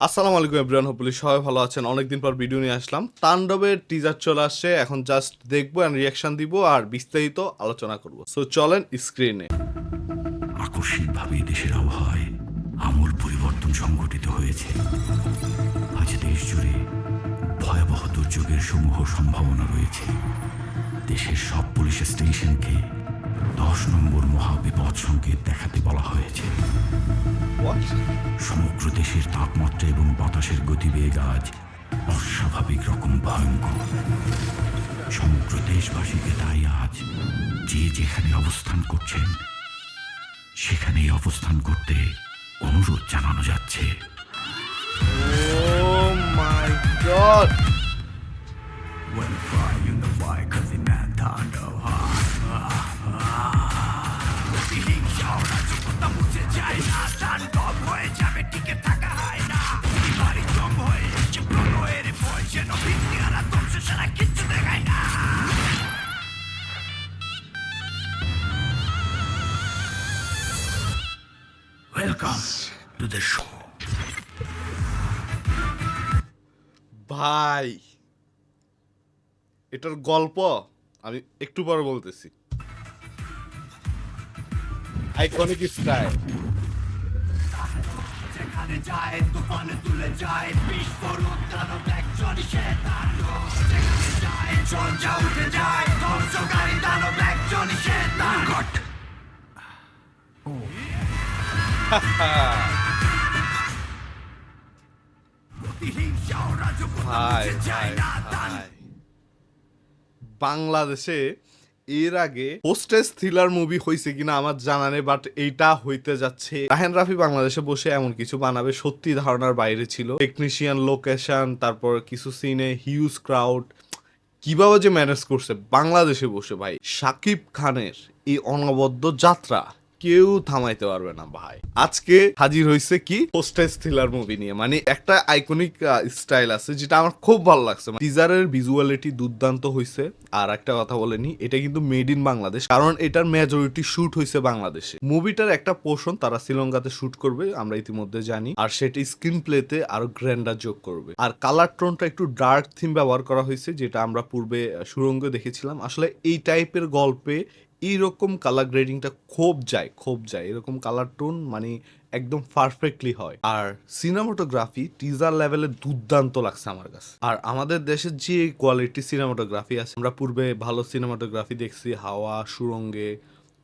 আসসালামু আলাইকুম everyone, hopefully সবাই ভালো আছেন। অনেকদিন পর ভিডিও নিয়ে আসলাম। তাণ্ডবের টিজার চলে আসছে, এখন জাস্ট দেখবো এন্ড রিয়াকশন দিব আর বিস্তারিত আলোচনা করব। সো চলেন স্ক্রিনে। আকস্মিকভাবে দেশের আবহাওয়ায় আমূল পরিবর্তন সংঘটিত হয়েছে। আজ দেশ জুড়ে ভয়াবহ দুর্যোগের সমূহ সম্ভাবনা রয়েছে। দেশের সব পুলিশ স্টেশনকে 10 নম্বর মহাবিপদ সংকেত দেখাতে বলা হয়েছে। সমগ্র দেশের তাপমাত্রা এবং বাতাসের গতিবেগ আজ অস্বাভাবিক রকম ভয়ঙ্কর। সমগ্র দেশবাসীকে তাই আজ যে যেখানে অবস্থান করছেন সেখানেই অবস্থান করতে অনুরোধ জানানো যাচ্ছে। ও মাই god, Welcome to the show. ভাই এটার গল্প আমি একটু পরে বলতেছি। Iconic style. যেখানে যায় তুফানে তুলে যায় বিস্ফোরণ দানব একজন শেতান যেখানে যায় ঝঞ্ঝা উঠে যায় ধ্বংসকারী দানব একজন শেতান প্রতিহিংসা ও রাজকতা ভাই মুছে যায় না তার বাংলাদেশে এর আগে হোস্টেস থ্রিলার মুভি হয়েছে কিনা আমার জানা নেই, বাট এইটা হইতে যাচ্ছে। রাহেন রাফি বাংলাদেশে বসে এমন কিছু বানাবে সত্যি ধারণার বাইরে ছিল। টেকনিশিয়ান, লোকেশন, তারপর কিছু সিনে হিউজ ক্রাউড, কিভাবে যে ম্যানেজ করছে বাংলাদেশে বসে ভাই। শাকিব খানের এই অনবদ্য যাত্রা কেউ থামাইতে পারবে না ভাই। আজকে হাজির হয়েছে কি হোস্টেস থ্রিলার মুভি নিয়ে, মানে একটা আইকনিক স্টাইল আছে যেটা আমার খুব ভালো লাগছে। টিজারের ভিজুয়ালিটি দুর্দান্ত হয়েছে। আর একটা কথা বলেনি, এটা কিন্তু মেড ইন বাংলাদেশ, কারণ এটার মেজরিটি শুট হয়েছে বাংলাদেশে। মুভিটার একটা পোর্শন তারা শ্রীলঙ্কাতে শুট করবে আমরা ইতিমধ্যে জানি, আর সেটা স্ক্রিন প্লেতে আরো গ্র্যান্ডার যোগ করবে। আর কালার টোনটা একটু ডার্ক থিম ব্যবহার করা হয়েছে, যেটা আমরা পূর্বে সুরঙ্গ দেখেছিলাম। আসলে এই টাইপের গল্পে এইরকম কালার গ্রেডিংটা খুব যায় এরকম কালার টোন মানে একদম পারফেক্টলি হয়। আর সিনেমাটোগ্রাফি টিজার লেভেলে দুর্দান্ত লাগছে আমার কাছে। আর আমাদের দেশের যে কোয়ালিটি সিনেমাটোগ্রাফি আছে, আমরা পূর্বে ভালো সিনেমাটোগ্রাফি দেখছি হাওয়া, সুরঙ্গে,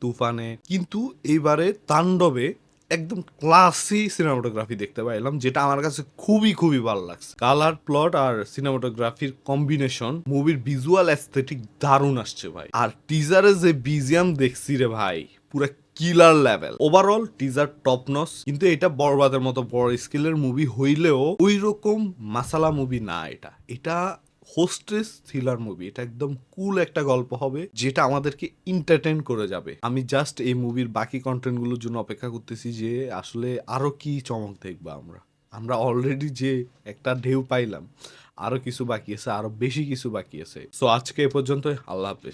তুফানে, কিন্তু এইবারে তাণ্ডবে একদম ক্লাসি সিনেমাটোগ্রাফি দেখতে পাইলাম, যেটা আমার কাছে খুবই খুবই ভালো লাগছে। কালার, প্লট আর সিনেমাটোগ্রাফির কম্বিনেশন, মুভির ভিজুয়াল অ্যাস্থেটিক দারুণ আসছে ভাই। আর টিজারে যে বিজিএম দেখছি রে ভাই, পুরো কিলার লেভেল। ওভারঅল টিজার টপ নস, কিন্তু এটা বরবাদের মতো বড় স্কেলের মুভি হইলেও ওই রকম মাসালা মুভি না। এটা হোস্টেস থ্রিলার মুভি। এটা একদম কুল একটা গল্প হবে যেটা আমাদেরকে এন্টারটেইন করে যাবে। আমি জাস্ট এই মুভির বাকি কন্টেন্ট গুলোর জন্য অপেক্ষা করতেছি যে আসলে আরো কি চমক দেখবো আমরা। আমরা অলরেডি যে একটা ঢেউ পাইলাম, আরো কিছু বাকি আছে, আরো বেশি কিছু বাকি আছে। সো আজকে এ পর্যন্ত, আল্লাহ হাফেজ।